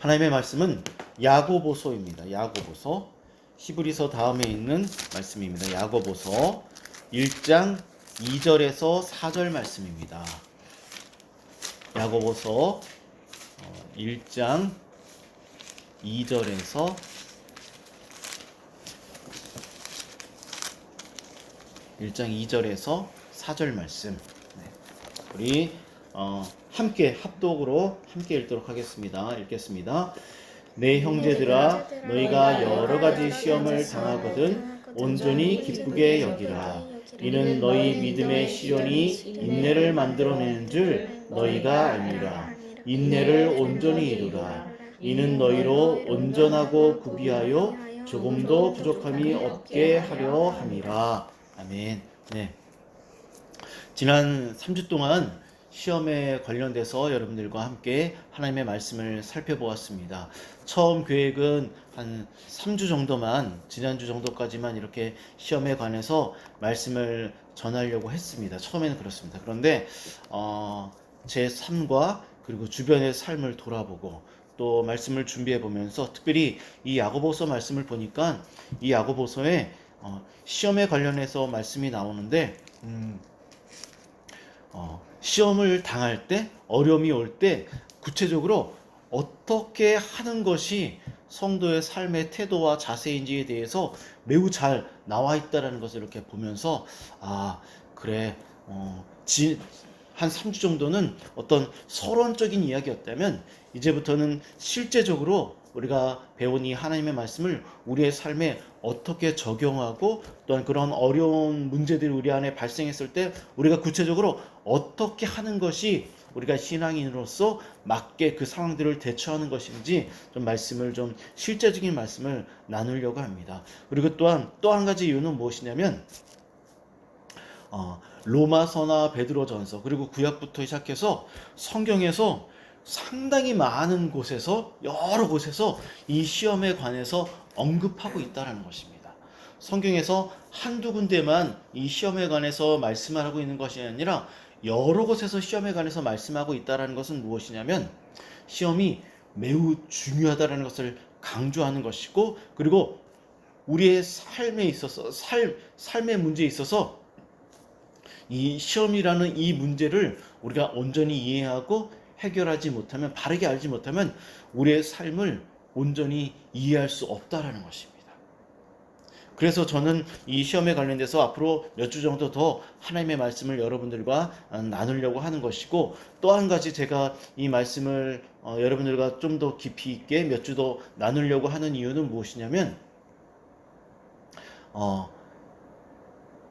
하나님의 말씀은 야고보서입니다. 야고보서 히브리서 다음에 있는 말씀입니다. 야고보서 1장 2절에서 4절 말씀입니다. 야고보서 1장 2절에서 4절 말씀. 우리 함께 합독으로 함께 읽도록 하겠습니다. 읽겠습니다. 내 형제들아, 너희가 여러 가지 시험을 당하거든 온전히 기쁘게 여기라. 이는 너희 믿음의 시련이 인내를 만들어내는 줄 너희가 알미라. 인내를 온전히 이루라. 이는 너희로 온전하고 구비하여 조금도 부족함이 없게 하려 함이라. 아멘. 네. 지난 3주 동안 시험에 관련돼서 여러분들과 함께 하나님의 말씀을 살펴보았습니다. 처음 계획은 한 3주 정도만, 지난주 정도까지만 이렇게 시험에 관해서 말씀을 전하려고 했습니다. 처음에는 그렇습니다. 그런데 제 삶과 그리고 주변의 삶을 돌아보고 또 말씀을 준비해 보면서 특별히 이 야고보서 말씀을 보니까 이 야고보서에 시험에 관련해서 말씀이 나오는데 시험을 당할 때, 어려움이 올 때 구체적으로 어떻게 하는 것이 성도의 삶의 태도와 자세인지에 대해서 매우 잘 나와 있다는 것을 이렇게 보면서 그래, 한 3주 정도는 어떤 서론적인 이야기였다면 이제부터는 실제적으로 우리가 배운 이 하나님의 말씀을 우리의 삶에 어떻게 적용하고 또한 그런 어려운 문제들이 우리 안에 발생했을 때 우리가 구체적으로 어떻게 하는 것이 우리가 신앙인으로서 맞게 그 상황들을 대처하는 것인지 좀 실제적인 말씀을 나누려고 합니다. 그리고 또한 또 한 가지 이유는 무엇이냐면 로마서나 베드로전서 그리고 구약부터 시작해서 성경에서 상당히 많은 곳에서 여러 곳에서 이 시험에 관해서 언급하고 있다는 것입니다. 성경에서 한두 군데만 이 시험에 관해서 말씀을 하고 있는 것이 아니라 여러 곳에서 시험에 관해서 말씀하고 있다는 것은 무엇이냐면 시험이 매우 중요하다는 것을 강조하는 것이고 그리고 우리의 삶에 있어서 삶의 문제에 있어서 이 시험이라는 이 문제를 우리가 온전히 이해하고 해결하지 못하면 바르게 알지 못하면 우리의 삶을 온전히 이해할 수 없다라는 것입니다. 그래서 저는 이 시험에 관련돼서 앞으로 몇 주 정도 더 하나님의 말씀을 여러분들과 나누려고 하는 것이고 또 한 가지 제가 이 말씀을 여러분들과 좀 더 깊이 있게 몇 주 더 나누려고 하는 이유는 무엇이냐면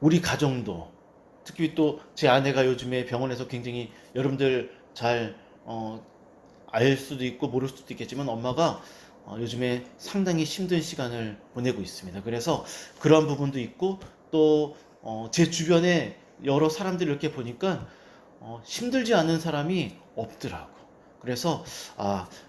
우리 가정도 특히 또 제 아내가 요즘에 병원에서 굉장히 여러분들 잘 알 수도 있고 모를 수도 있겠지만 엄마가 요즘에 상당히 힘든 시간을 보내고 있습니다. 그래서 그런 부분도 있고 또 제 주변에 여러 사람들 이렇게 보니까 힘들지 않은 사람이 없더라고. 그래서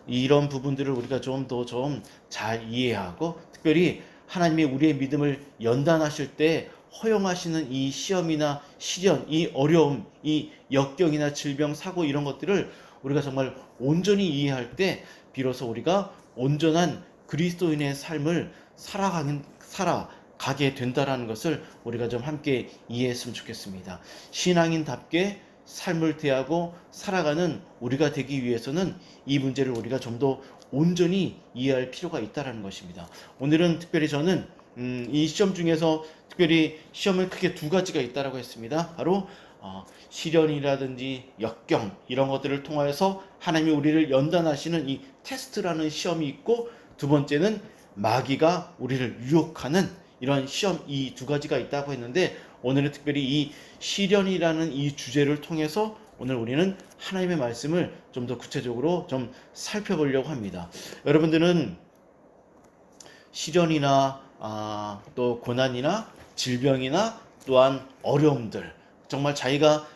이런 부분들을 우리가 좀 더 좀 잘 이해하고 특별히 하나님이 우리의 믿음을 연단하실 때 허용하시는 이 시험이나 시련, 이 어려움, 이 역경이나 질병, 사고 이런 것들을 우리가 정말 온전히 이해할 때 비로소 우리가 온전한 그리스도인의 삶을 살아가게 된다라는 것을 우리가 좀 함께 이해했으면 좋겠습니다. 신앙인답게 삶을 대하고 살아가는 우리가 되기 위해서는 이 문제를 우리가 좀 더 온전히 이해할 필요가 있다는 것입니다. 오늘은 특별히 저는 이 시험 중에서 특별히 시험은 크게 두 가지가 있다고 했습니다. 바로 시련이라든지 역경 이런 것들을 통하여서 하나님이 우리를 연단하시는 이 테스트라는 시험이 있고 두 번째는 마귀가 우리를 유혹하는 이런 시험 이 두 가지가 있다고 했는데 오늘은 특별히 이 시련이라는 이 주제를 통해서 오늘 우리는 하나님의 말씀을 좀 더 구체적으로 좀 살펴보려고 합니다. 여러분들은 시련이나 또 고난이나 질병이나 또한 어려움들 정말 자기가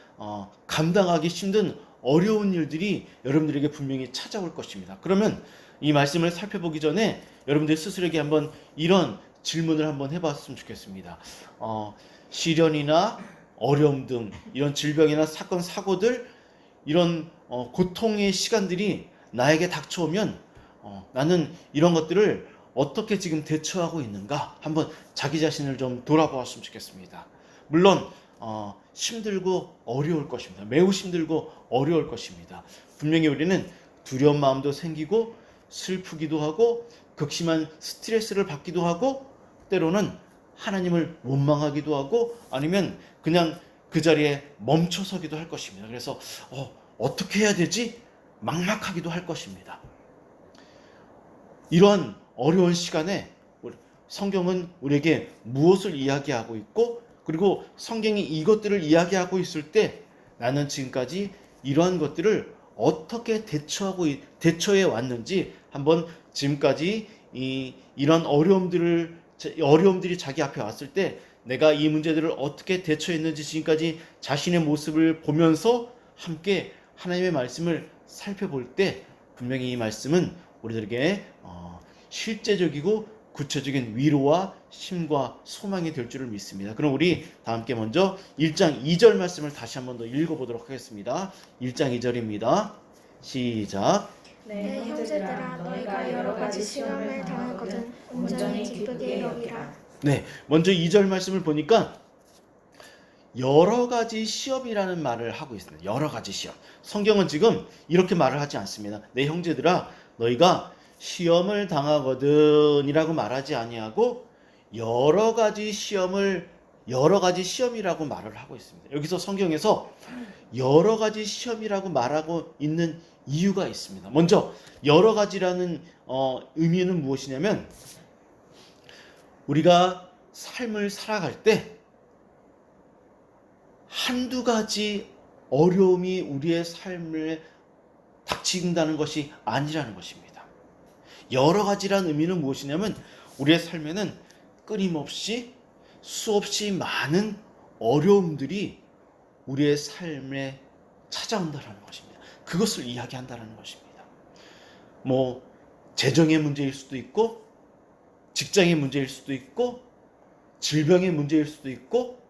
감당하기 힘든 어려운 일들이 여러분들에게 분명히 찾아올 것입니다. 그러면 이 말씀을 살펴보기 전에 여러분들 스스로에게 한번 이런 질문을 한번 해봤으면 좋겠습니다. 시련이나 어려움 등 이런 질병이나 사건 사고들 이런 고통의 시간들이 나에게 닥쳐오면 나는 이런 것들을 어떻게 지금 대처하고 있는가 한번 자기 자신을 좀 돌아보았으면 좋겠습니다. 물론 힘들고 어려울 것입니다. 매우 힘들고 어려울 것입니다. 분명히 우리는 두려운 마음도 생기고 슬프기도 하고 극심한 스트레스를 받기도 하고 때로는 하나님을 원망하기도 하고 아니면 그냥 그 자리에 멈춰서기도 할 것입니다. 그래서 어떻게 해야 되지? 막막하기도 할 것입니다. 이런 어려운 시간에 성경은 우리에게 무엇을 이야기하고 있고 그리고 성경이 이것들을 이야기하고 있을 때 나는 지금까지 이러한 것들을 어떻게 대처해 왔는지 한번 지금까지 이런 어려움들이 자기 앞에 왔을 때 내가 이 문제들을 어떻게 대처했는지 지금까지 자신의 모습을 보면서 함께 하나님의 말씀을 살펴볼 때 분명히 이 말씀은 우리들에게 실제적이고 구체적인 위로와 힘과 소망이 될 줄을 믿습니다. 그럼 우리 다 함께 먼저 1장 2절 말씀을 다시 한번 더 읽어보도록 하겠습니다. 1장 2절입니다. 시작. 내 형제들아 너희가 여러 가지 시험을 당하거든 온전히 기쁘게 여기라. 네, 먼저 2절 말씀을 보니까 여러 가지 시험이라는 말을 하고 있습니다. 여러 가지 시험. 성경은 지금 이렇게 말을 하지 않습니다. 내 형제들아 너희가 시험을 당하거든 이라고 말하지 아니하고 여러 가지 시험이라고 말을 하고 있습니다. 여기서 성경에서 여러 가지 시험이라고 말하고 있는 이유가 있습니다. 먼저 여러 가지라는 의미는 무엇이냐면 우리가 삶을 살아갈 때 한두 가지 어려움이 우리의 삶에 닥친다는 것이 아니라는 것입니다. 여러 가지라는 의미는 무엇이냐면 우리의 삶에는 끊임없이 수없이 많은 어려움들이 우리의 삶에 찾아온다는 것입니다. 그것을 이야기한다는 것입니다. 재정의 문제일 수도 있고 직장의 문제일 수도 질병의 문제일 수도 있고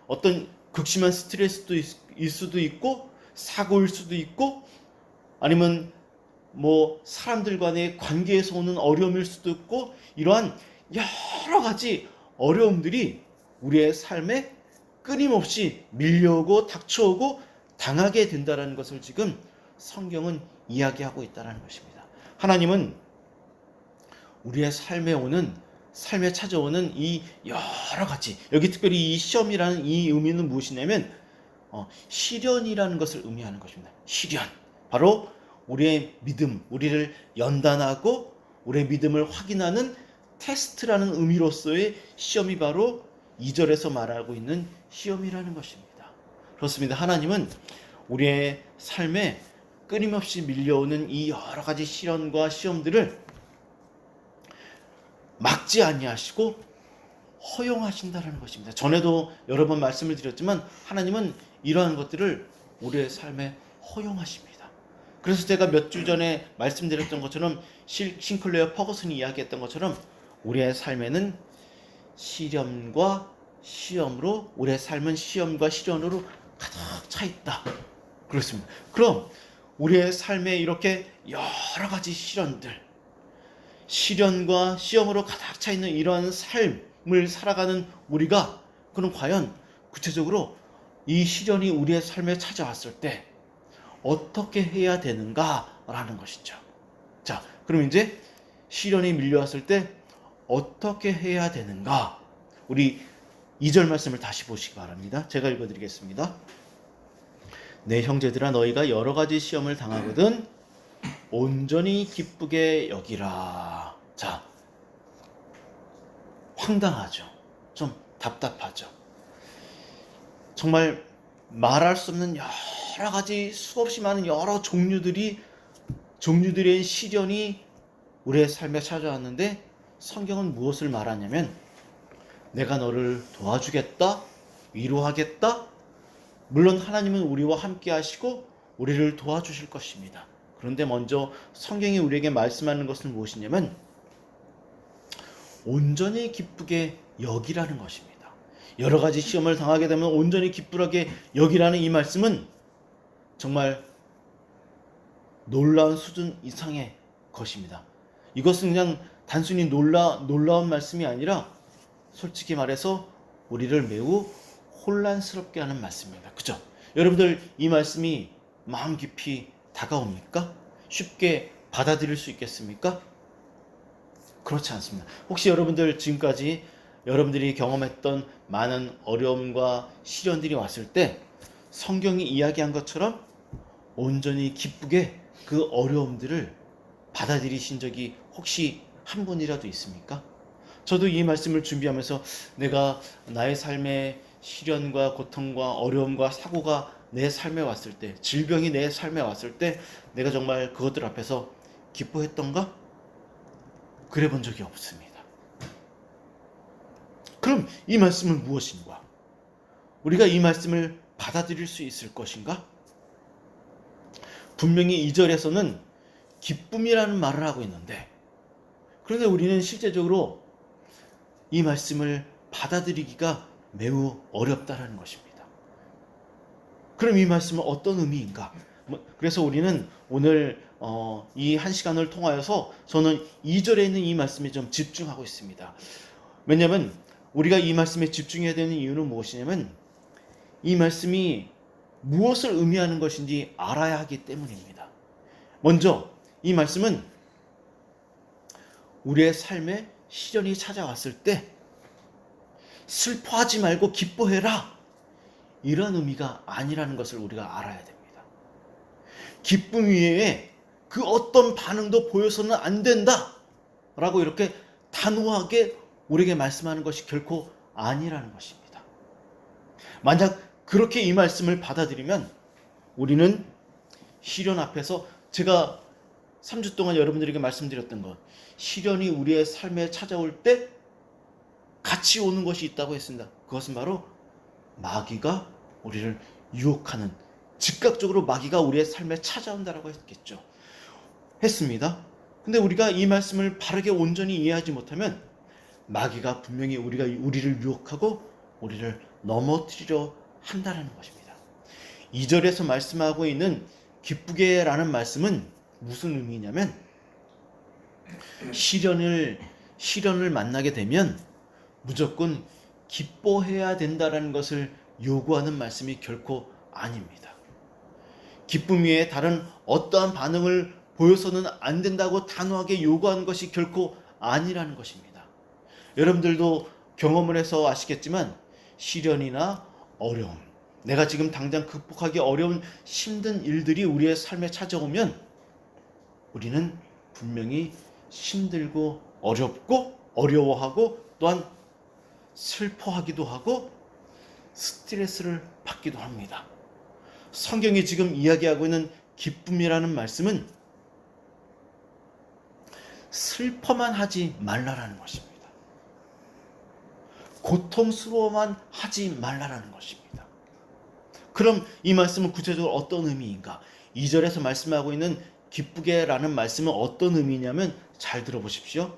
어떤 극심한 스트레스일 수도 있고 사고일 수도 있고 아니면 사람들 간의 관계에서 오는 어려움일 수도 있고 이러한 여러 가지 어려움들이 우리의 삶에 끊임없이 밀려오고 닥쳐오고 당하게 된다는 것을 지금 성경은 이야기하고 있다는 것입니다. 하나님은 우리의 삶에 찾아오는 이 여러 가지, 여기 특별히 이 시험이라는 이 의미는 무엇이냐면 시련이라는 것을 의미하는 것입니다. 시련, 바로 우리의 믿음, 우리를 연단하고 우리의 믿음을 확인하는 테스트라는 의미로서의 시험이 바로 2절에서 말하고 있는 시험이라는 것입니다. 그렇습니다. 하나님은 우리의 삶에 끊임없이 밀려오는 이 여러 가지 시련과 시험들을 막지 아니하시고 허용하신다는 것입니다. 전에도 여러 번 말씀을 드렸지만 하나님은 이러한 것들을 우리의 삶에 허용하십니다. 그래서 제가 몇 주 전에 말씀드렸던 것처럼 싱클레어 퍼거슨이 이야기했던 것처럼 우리의 삶에는 시련과 시험으로 우리의 삶은 시험과 시련으로 가득 차 있다. 그렇습니다. 그럼 우리의 삶에 이렇게 여러 가지 시련과 시험으로 가득 차 있는 이러한 삶을 살아가는 우리가 그럼 과연 구체적으로 이 시련이 우리의 삶에 찾아왔을 때 어떻게 해야 되는가라는 것이죠. 자, 그럼 이제 시련이 밀려왔을 때 어떻게 해야 되는가? 우리 2절 말씀을 다시 보시기 바랍니다. 제가 읽어드리겠습니다. 내 형제들아 너희가 여러 가지 시험을 당하거든 온전히 기쁘게 여기라. 자, 황당하죠. 좀 답답하죠. 정말 말할 수 없는 여러 가지 수없이 많은 여러 종류들의 시련이 우리의 삶에 찾아왔는데 성경은 무엇을 말하냐면 내가 너를 도와주겠다, 위로하겠다. 물론 하나님은 우리와 함께 하시고 우리를 도와주실 것입니다. 그런데 먼저 성경이 우리에게 말씀하는 것은 무엇이냐면 온전히 기쁘게 여기라는 것입니다. 여러 가지 시험을 당하게 되면 온전히 기쁘게 여기라는 이 말씀은 정말 놀라운 수준 이상의 것입니다. 이것은 그냥 단순히 놀라운 말씀이 아니라 솔직히 말해서 우리를 매우 혼란스럽게 하는 말씀입니다. 그죠? 여러분들 이 말씀이 마음 깊이 다가옵니까? 쉽게 받아들일 수 있겠습니까? 그렇지 않습니다. 혹시 여러분들 지금까지 여러분들이 경험했던 많은 어려움과 시련들이 왔을 때 성경이 이야기한 것처럼 온전히 기쁘게 그 어려움들을 받아들이신 적이 혹시 한 분이라도 있습니까? 저도 이 말씀을 준비하면서 내가 나의 삶에 시련과 고통과 어려움과 사고가 내 삶에 왔을 때, 질병이 내 삶에 왔을 때 내가 정말 그것들 앞에서 기뻐했던가? 그래 본 적이 없습니다. 그럼 이 말씀은 무엇인가? 우리가 이 말씀을 받아들일 수 있을 것인가? 분명히 2절에서는 기쁨이라는 말을 하고 있는데, 그런데 우리는 실제적으로 이 말씀을 받아들이기가 매우 어렵다는 것입니다. 그럼 이 말씀은 어떤 의미인가? 그래서 우리는 오늘 이 한 시간을 통하여서 저는 2절에 있는 이 말씀에 좀 집중하고 있습니다. 왜냐하면 우리가 이 말씀에 집중해야 되는 이유는 무엇이냐면 이 말씀이 무엇을 의미하는 것인지 알아야 하기 때문입니다. 먼저 이 말씀은 우리의 삶에 시련이 찾아왔을 때 슬퍼하지 말고 기뻐해라, 이런 의미가 아니라는 것을 우리가 알아야 됩니다. 기쁨 위에 그 어떤 반응도 보여서는 안 된다 라고 이렇게 단호하게 우리에게 말씀하는 것이 결코 아니라는 것입니다. 만약 그렇게 이 말씀을 받아들이면 우리는 시련 앞에서, 제가 3주 동안 여러분들에게 말씀드렸던 것, 시련이 우리의 삶에 찾아올 때 같이 오는 것이 있다고 했습니다. 그것은 바로 마귀가 우리를 유혹하는, 즉각적으로 마귀가 우리의 삶에 찾아온다라고 했습니다. 근데 우리가 이 말씀을 바르게 온전히 이해하지 못하면 마귀가 분명히 우리를 유혹하고 우리를 넘어뜨리려 한다는 것입니다. 2절에서 말씀하고 있는 기쁘게라는 말씀은 무슨 의미냐면 시련을 만나게 되면 무조건 기뻐해야 된다는 것을 요구하는 말씀이 결코 아닙니다. 기쁨 위에 다른 어떠한 반응을 보여서는 안 된다고 단호하게 요구하는 것이 결코 아니라는 것입니다. 여러분들도 경험을 해서 아시겠지만 시련이나 어려움, 내가 지금 당장 극복하기 어려운 힘든 일들이 우리의 삶에 찾아오면 우리는 분명히 힘들고 어렵고 어려워하고 또한 슬퍼하기도 하고 스트레스를 받기도 합니다. 성경이 지금 이야기하고 있는 기쁨이라는 말씀은 슬퍼만 하지 말라라는 것입니다. 고통스러워만 하지 말라라는 것입니다. 그럼 이 말씀은 구체적으로 어떤 의미인가? 2절에서 말씀하고 있는 기쁘게라는 말씀은 어떤 의미냐면 잘 들어보십시오.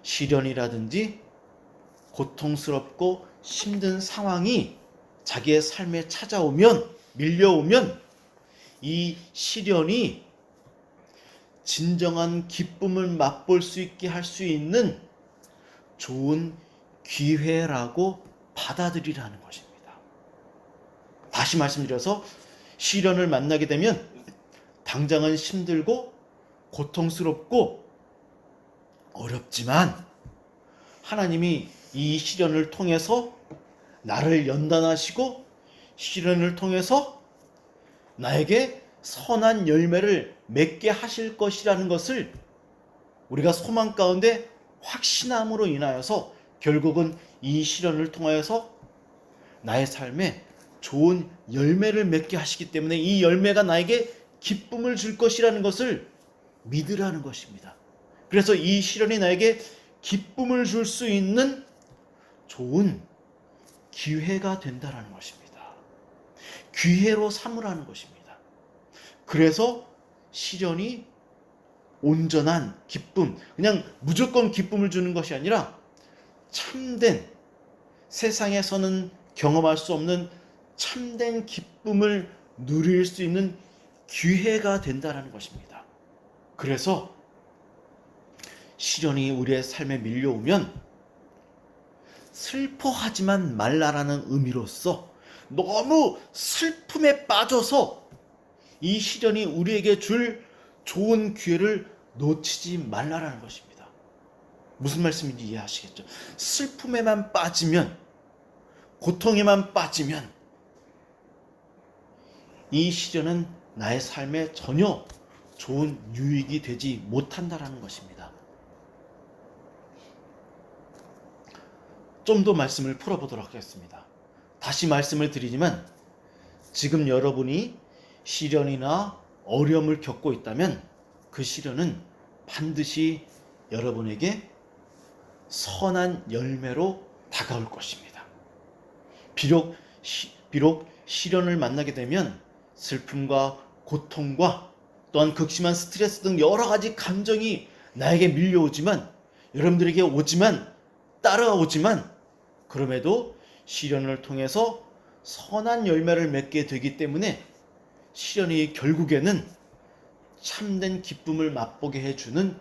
시련이라든지 고통스럽고 힘든 상황이 자기의 삶에 찾아오면, 밀려오면 이 시련이 진정한 기쁨을 맛볼 수 있게 할 수 있는 좋은 기회라고 받아들이라는 것입니다. 다시 말씀드려서 시련을 만나게 되면 당장은 힘들고 고통스럽고 어렵지만 하나님이 이 시련을 통해서 나를 연단하시고 시련을 통해서 나에게 선한 열매를 맺게 하실 것이라는 것을 우리가 소망 가운데 확신함으로 인하여서 결국은 이 시련을 통하여서 나의 삶에 좋은 열매를 맺게 하시기 때문에 이 열매가 나에게 기쁨을 줄 것이라는 것을 믿으라는 것입니다. 그래서 이 시련이 나에게 기쁨을 줄 수 있는 좋은 기회가 된다는 것입니다. 기회로 삼으라는 것입니다. 그래서 시련이 온전한 기쁨, 그냥 무조건 기쁨을 주는 것이 아니라 참된, 세상에서는 경험할 수 없는 참된 기쁨을 누릴 수 있는 기회가 된다는 것입니다. 그래서 시련이 우리의 삶에 밀려오면 슬퍼하지만 말라라는 의미로서 너무 슬픔에 빠져서 이 시련이 우리에게 줄 좋은 기회를 놓치지 말라라는 것입니다. 무슨 말씀인지 이해하시겠죠? 슬픔에만 빠지면, 고통에만 빠지면 이 시련은 나의 삶에 전혀 좋은 유익이 되지 못한다라는 것입니다. 좀 더 말씀을 풀어보도록 하겠습니다. 다시 말씀을 드리지만 지금 여러분이 시련이나 어려움을 겪고 있다면 그 시련은 반드시 여러분에게 선한 열매로 다가올 것입니다. 비록 시련을 만나게 되면 슬픔과 고통과 또한 극심한 스트레스 등 여러 가지 감정이 나에게 밀려오지만, 여러분들에게 따라오지만 그럼에도 시련을 통해서 선한 열매를 맺게 되기 때문에 시련이 결국에는 참된 기쁨을 맛보게 해주는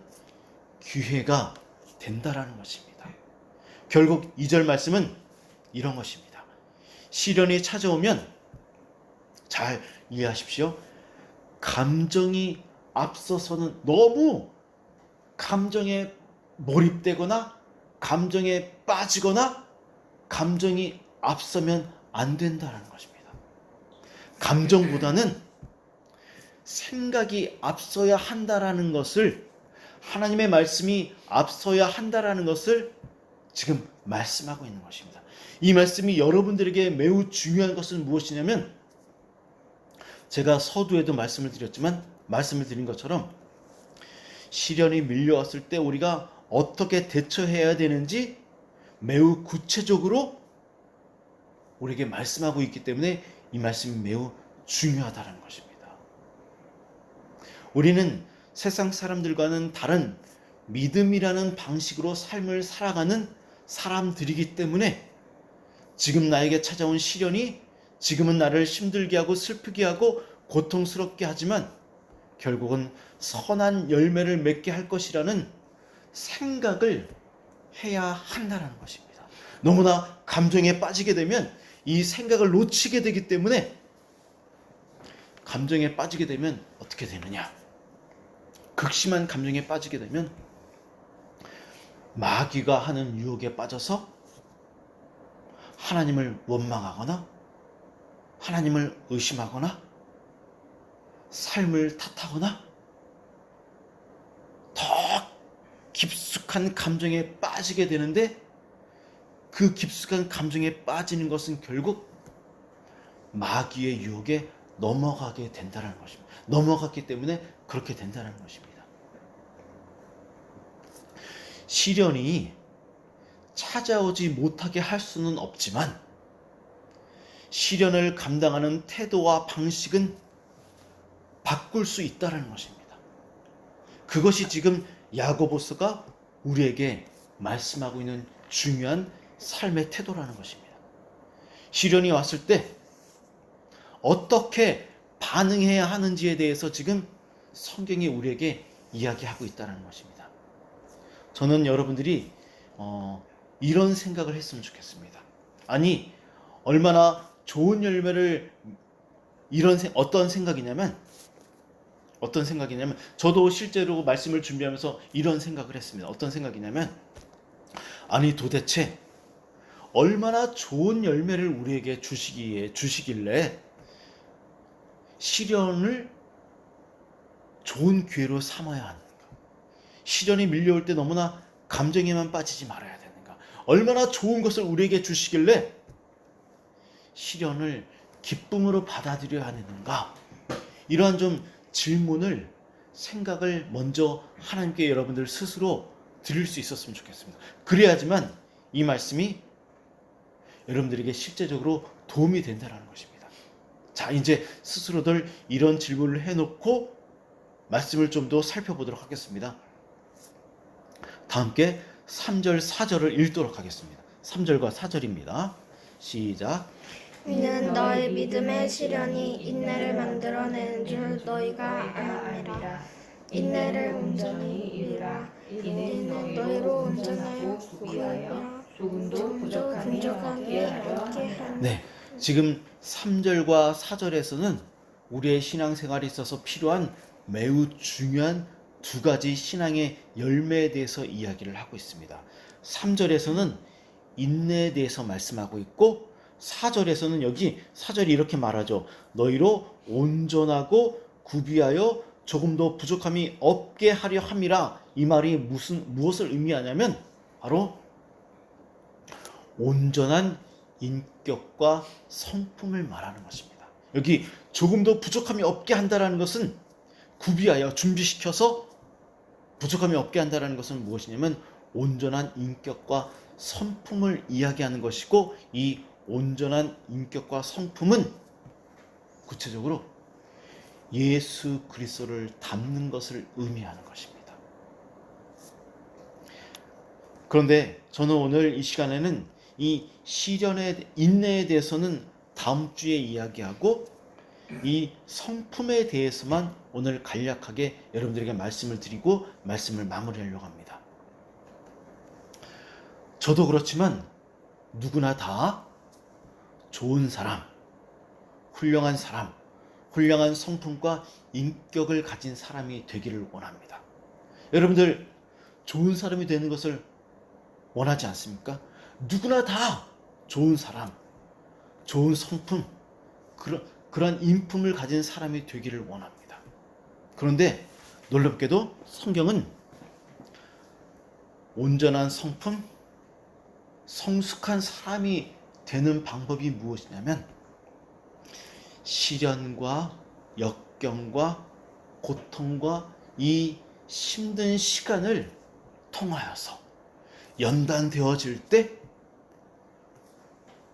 기회가 된다라는 것입니다. 결국 2절 말씀은 이런 것입니다. 시련이 찾아오면 잘 이해하십시오. 감정이 앞서서는 너무 감정에 몰입되거나 감정에 빠지거나 감정이 앞서면 안 된다는 것입니다. 감정보다는 생각이 앞서야 한다라는 것을, 하나님의 말씀이 앞서야 한다라는 것을 지금 말씀하고 있는 것입니다. 이 말씀이 여러분들에게 매우 중요한 것은 무엇이냐면, 제가 서두에도 말씀을 드린 것처럼 시련이 밀려왔을 때 우리가 어떻게 대처해야 되는지 매우 구체적으로 우리에게 말씀하고 있기 때문에 이 말씀이 매우 중요하다는 것입니다. 우리는 세상 사람들과는 다른 믿음이라는 방식으로 삶을 살아가는 사람들이기 때문에 지금 나에게 찾아온 시련이 지금은 나를 힘들게 하고 슬프게 하고 고통스럽게 하지만 결국은 선한 열매를 맺게 할 것이라는 생각을 해야 한다는 것입니다. 너무나 감정에 빠지게 되면 이 생각을 놓치게 되기 때문에, 감정에 빠지게 되면 어떻게 되느냐? 극심한 감정에 빠지게 되면 마귀가 하는 유혹에 빠져서 하나님을 원망하거나 하나님을 의심하거나 삶을 탓하거나 더 깊숙한 감정에 빠지게 되는데, 그 깊숙한 감정에 빠지는 것은 결국 마귀의 유혹에 넘어가게 된다는 것입니다. 넘어갔기 때문에 그렇게 된다는 것입니다. 시련이 찾아오지 못하게 할 수는 없지만 시련을 감당하는 태도와 방식은 바꿀 수 있다는 것입니다. 그것이 지금 야고보서가 우리에게 말씀하고 있는 중요한 삶의 태도라는 것입니다. 시련이 왔을 때 어떻게 반응해야 하는지에 대해서 지금 성경이 우리에게 이야기하고 있다는 것입니다. 저는 여러분들이 이런 생각을 했으면 좋겠습니다. 아니, 얼마나 좋은 열매를, 어떤 생각이냐면 저도 실제로 말씀을 준비하면서 이런 생각을 했습니다. 어떤 생각이냐면, 아니 도대체 얼마나 좋은 열매를 우리에게 주시길래 시련을 좋은 기회로 삼아야 하는가? 시련이 밀려올 때 너무나 감정에만 빠지지 말아야 되는가? 얼마나 좋은 것을 우리에게 주시길래 시련을 기쁨으로 받아들여야 하는가? 이러한 좀 질문을, 생각을 먼저 하나님께 여러분들 스스로 드릴 수 있었으면 좋겠습니다. 그래야지만 이 말씀이 여러분들에게 실제적으로 도움이 된다는 것입니다. 자, 이제 스스로들 이런 질문을 해놓고 말씀을 좀 더 살펴보도록 하겠습니다. 다 함께 3절 4절을 읽도록 하겠습니다. 3절과 4절입니다. 시작. 이는 너희 믿음의 시련이 인내를 만들어내는 줄 너희가 알미라. 인내를 온전히 이루라. 이는 너희로 온전하여 구비하여 조금도 부족함이 없게 하려. 네, 지금 3절과 4절에서는 우리의 신앙생활에 있어서 필요한 매우 중요한 두 가지 신앙의 열매에 대해서 이야기를 하고 있습니다. 3절에서는 인내에 대해서 말씀하고 있고 4절에서는 여기 4절이 이렇게 말하죠. 너희로 온전하고 구비하여 조금도 부족함이 없게 하려 함이라. 이 말이 무엇을 의미하냐면 바로 온전한 인격과 성품을 말하는 것입니다. 여기 조금도 부족함이 없게 한다는 것은 구비하여 준비시켜서 부족함이 없게 한다는 것은 무엇이냐면 온전한 인격과 성품을 이야기하는 것이고 이 온전한 인격과 성품은 구체적으로 예수 그리스도를 닮는 것을 의미하는 것입니다. 그런데 저는 오늘 이 시간에는 이 시련의 인내에 대해서는 다음 주에 이야기하고 이 성품에 대해서만 오늘 간략하게 여러분들에게 말씀을 드리고 말씀을 마무리하려고 합니다. 저도 그렇지만 누구나 다 좋은 사람, 훌륭한 성품과 인격을 가진 사람이 되기를 원합니다. 여러분들 좋은 사람이 되는 것을 원하지 않습니까? 누구나 다 좋은 사람, 좋은 성품, 그런 인품을 가진 사람이 되기를 원합니다. 그런데 놀랍게도 성경은 온전한 성품, 성숙한 사람이 되는 방법이 무엇이냐면 시련과 역경과 고통과 이 힘든 시간을 통하여서 연단되어질 때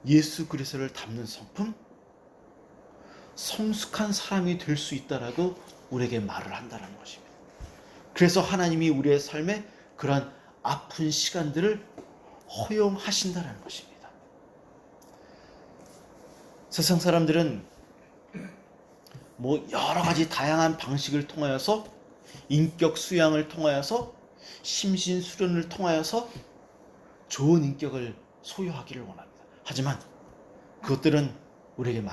예수 그리스도를 닮는 성품, 성숙한 사람이 될 수 있다라고 우리에게 말을 한다는 것입니다. 그래서 하나님이 우리의 삶에 그러한 아픈 시간들을 허용하신다는 것입니다. 세상 사람들은 여러 가지 다양한 방식을 통하여서 인격 수양을 통하여서 심신 수련을 통하여서 좋은 인격을 소유하기를 원합니다. 하지만 그것들은 우리에게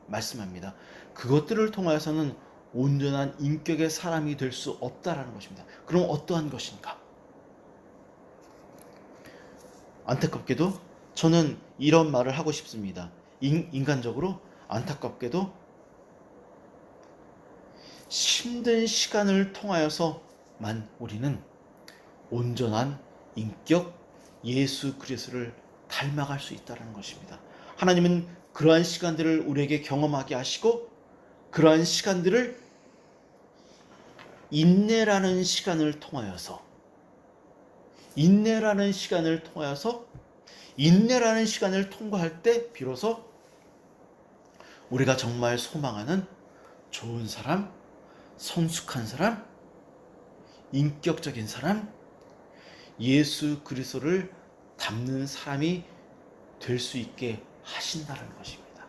말씀합니다. 그것들을 통하여서는 온전한 인격의 사람이 될 수 없다라는 것입니다. 그럼 어떠한 것인가? 안타깝게도 저는 이런 말을 하고 싶습니다. 인간적으로 안타깝게도 힘든 시간을 통하여서만 우리는 온전한 인격 예수 그리스도를 닮아갈 수 있다는 것입니다. 하나님은 그러한 시간들을 우리에게 경험하게 하시고 그러한 시간들을 인내라는 시간을 통하여서 인내라는 시간을 통과할 때 비로소 우리가 정말 소망하는 좋은 사람, 성숙한 사람, 인격적인 사람, 예수 그리스도를 닮는 사람이 될 수 있게 하신다는 것입니다.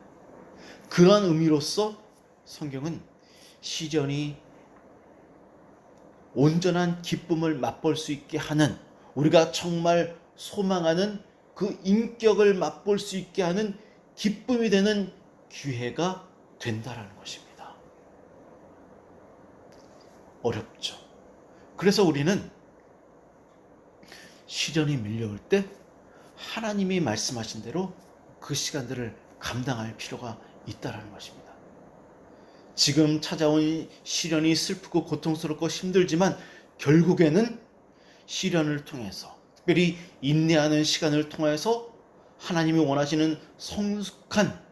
그런 의미로서 성경은 시련이 온전한 기쁨을 맛볼 수 있게 하는, 우리가 정말 소망하는 그 인격을 맛볼 수 있게 하는 기쁨이 되는 기회가 된다라는 것입니다. 어렵죠. 그래서 우리는 시련이 밀려올 때 하나님이 말씀하신 대로 그 시간들을 감당할 필요가 있다라는 것입니다. 지금 찾아온 시련이 슬프고 고통스럽고 힘들지만 결국에는 시련을 통해서, 특별히 인내하는 시간을 통해서 하나님이 원하시는 성숙한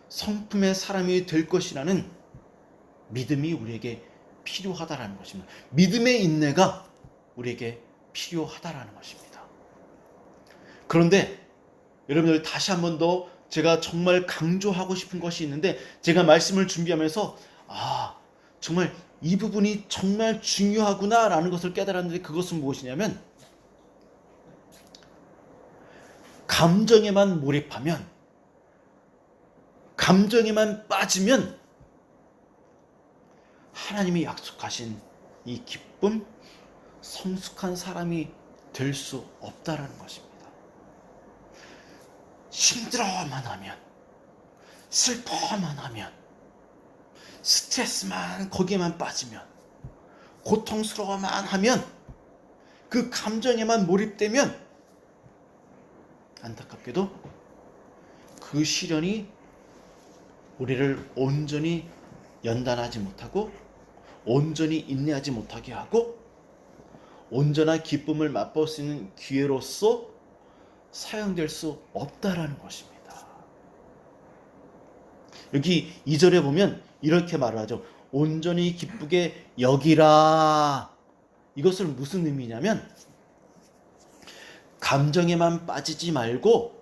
성품의 사람이 될 것이라는 믿음이 우리에게 필요하다라는 것입니다. 믿음의 인내가 우리에게 필요하다라는 것입니다. 그런데 여러분들 다시 한 번 더 제가 정말 강조하고 싶은 것이 있는데, 제가 말씀을 준비하면서 정말 이 부분이 정말 중요하구나 라는 것을 깨달았는데, 그것은 무엇이냐면 감정에만 몰입하면, 감정에만 빠지면 하나님이 약속하신 이 기쁨, 성숙한 사람이 될 수 없다라는 것입니다. 힘들어만 하면, 슬퍼만 하면, 스트레스만 거기에만 빠지면, 고통스러워만 하면, 그 감정에만 몰입되면 안타깝게도 그 시련이 우리를 온전히 연단하지 못하고 온전히 인내하지 못하게 하고 온전한 기쁨을 맛볼 수 있는 기회로서 사용될 수 없다라는 것입니다. 여기 2절에 보면 이렇게 말을 하죠. 온전히 기쁘게 여기라. 이것은 무슨 의미냐면 감정에만 빠지지 말고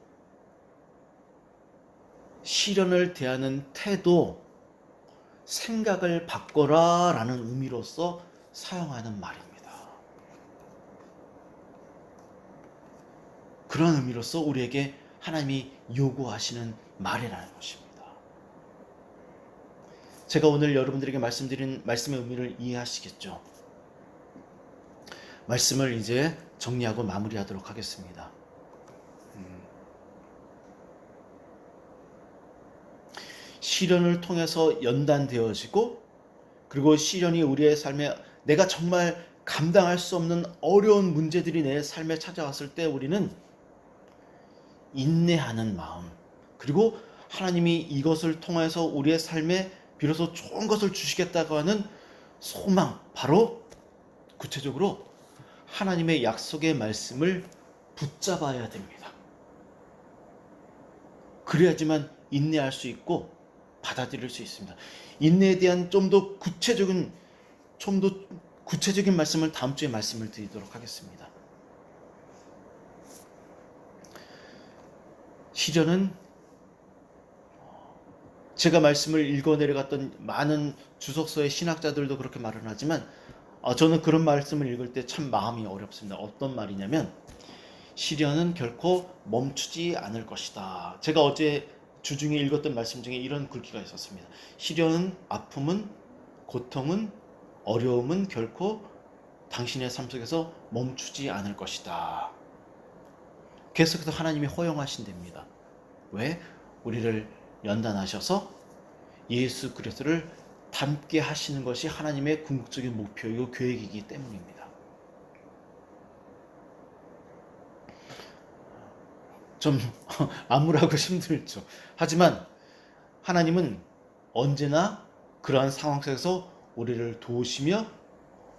시련을 대하는 태도, 생각을 바꿔라 라는 의미로서 사용하는 말입니다. 그런 의미로서 우리에게 하나님이 요구하시는 말이라는 것입니다. 제가 오늘 여러분들에게 말씀드린 말씀의 의미를 이해하시겠죠? 말씀을 이제 정리하고 마무리하도록 하겠습니다. 시련을 통해서 연단되어지고 그리고 시련이 우리의 삶에 내가 정말 감당할 수 없는 어려운 문제들이 내 삶에 찾아왔을 때 우리는 인내하는 마음 그리고 하나님이 이것을 통해서 우리의 삶에 비로소 좋은 것을 주시겠다고 하는 소망 바로 구체적으로 하나님의 약속의 말씀을 붙잡아야 됩니다. 그래야지만 인내할 수 있고 받아들일 수 있습니다. 인내에 대한 좀 더 구체적인 말씀을 다음 주에 말씀을 드리도록 하겠습니다. 시련은 제가 말씀을 읽어 내려갔던 많은 주석서의 신학자들도 그렇게 말을 하지만 저는 그런 말씀을 읽을 때 참 마음이 어렵습니다. 어떤 말이냐면 시련은 결코 멈추지 않을 것이다. 제가 어제 주중에 읽었던 말씀 중에 이런 글귀가 있었습니다. 시련은, 아픔은, 고통은, 어려움은 결코 당신의 삶 속에서 멈추지 않을 것이다. 계속해서 하나님이 허용하신답니다. 왜? 우리를 연단하셔서 예수 그리스도를 닮게 하시는 것이 하나님의 궁극적인 목표이고 계획이기 때문입니다. 좀 암울하고 힘들죠. 하지만 하나님은 언제나 그러한 상황 속에서 우리를 도우시며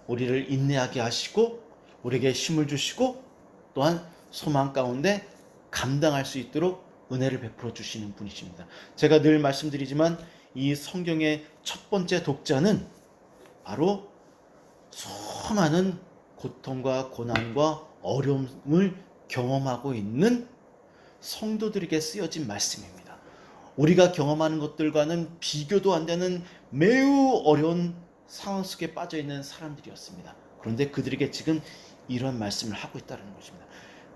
우리를 인내하게 하시고 우리에게 힘을 주시고 또한 소망 가운데 감당할 수 있도록 은혜를 베풀어 주시는 분이십니다. 제가 늘 말씀드리지만 이 성경의 첫 번째 독자는 바로 수많은 고통과 고난과 어려움을 경험하고 있는 성도들에게 쓰여진 말씀입니다. 우리가 경험하는 것들과는 비교도 안 되는 매우 어려운 상황 속에 빠져 있는 사람들이었습니다. 그런데 그들에게 지금 이런 말씀을 하고 있다는 것입니다.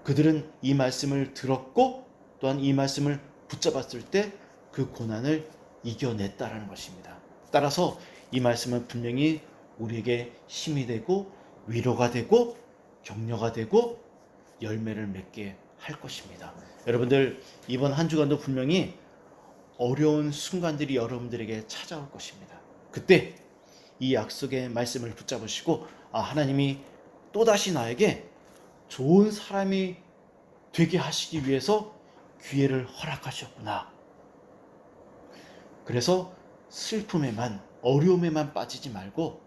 그들은 이 말씀을 들었고 또한 이 말씀을 붙잡았을 때 그 고난을 이겨냈다라는 것입니다. 따라서 이 말씀은 분명히 우리에게 힘이 되고 위로가 되고 격려가 되고 열매를 맺게 할 것입니다. 여러분들 이번 한 주간도 분명히 어려운 순간들이 여러분들에게 찾아올 것입니다. 그때 이 약속의 말씀을 붙잡으시고 하나님이 또다시 나에게 좋은 사람이 되게 하시기 위해서 기회를 허락하셨구나. 그래서 슬픔에만 어려움에만 빠지지 말고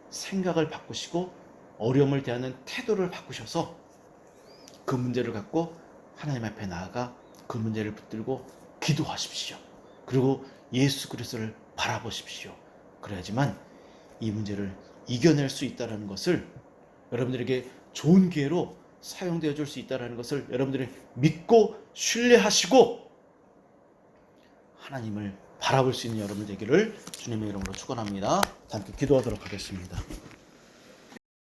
생각을 바꾸시고 어려움을 대하는 태도를 바꾸셔서 그 문제를 갖고 하나님 앞에 나아가 그 문제를 붙들고 기도하십시오. 그리고 예수 그리스도를 바라보십시오. 그래야지만 이 문제를 이겨낼 수 있다는 것을 여러분들에게 좋은 기회로 사용되어 줄 수 있다는 것을 여러분들이 믿고 신뢰하시고 하나님을 바라볼 수 있는 여러분 되기를 주님의 이름으로 축원합니다. 함께 기도하도록 하겠습니다.